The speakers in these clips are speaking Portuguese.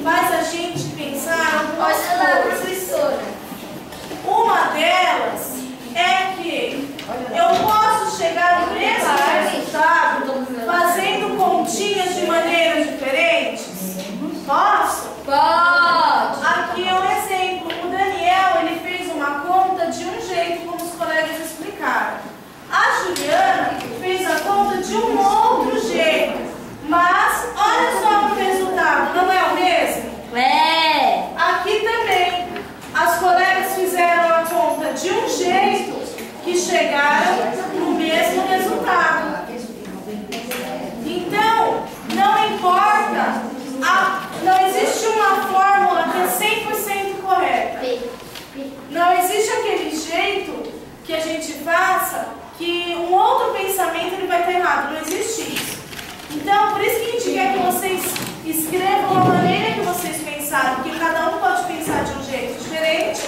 faz a gente pensar algumas coisas. Uma delas é que eu posso chegar no mesmo resultado fazendo continhas de maneiras diferentes? Posso? Pode! Aqui é um exemplo. O Daniel, ele fez uma conta de um jeito, como os colegas explicaram. A Juliana fez a conta de um outro jeito. Mas, olha só o resultado. Não é o mesmo? É! Aqui também. As colegas fizeram a conta de um jeito que chegaram no mesmo resultado. Então, não importa, não existe uma fórmula que é 100% correta. Não existe aquele jeito que a gente faça que um outro pensamento ele vai estar errado. Não existe isso. Então, por isso que a gente quer que vocês escrevam a maneira que vocês pensaram, porque cada um pode pensar de um jeito diferente,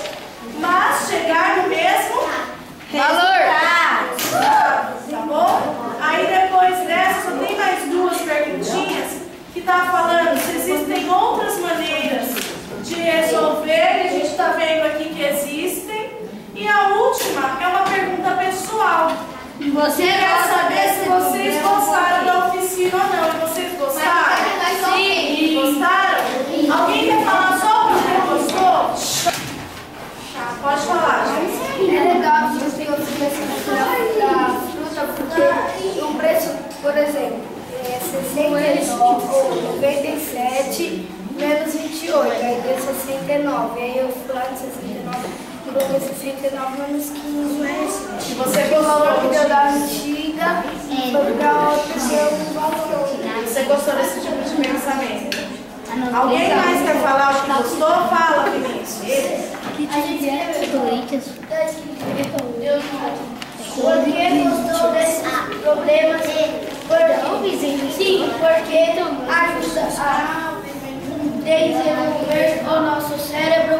mas chegar no mesmo valor. Tá bom? Aí depois dessa, só tem mais duas perguntinhas que tá falando se existem outras maneiras de resolver, e a gente está vendo aqui que existem. E a última é uma pergunta pessoal. Você quer saber se vocês gostaram da oficina ou não? E vocês gostaram? Sim! Gostaram? Alguém quer falar só o que gostou? Pode falar, gente. É legal que você consiga da fruta, porque o preço, por exemplo, é 69 ou 97 menos 28, aí deu 69. Aí eu fui lá de 69 e coloquei 69 menos 15. E você O valor gostou? que deu da antiga foi para outra deu um valor. Você gostou desse tipo de pensamento? Alguém mais quer falar o que gostou? Fala, Vinícius. Porque gostou desses problemas? Sim, porque ajuda a desenvolver o nosso cérebro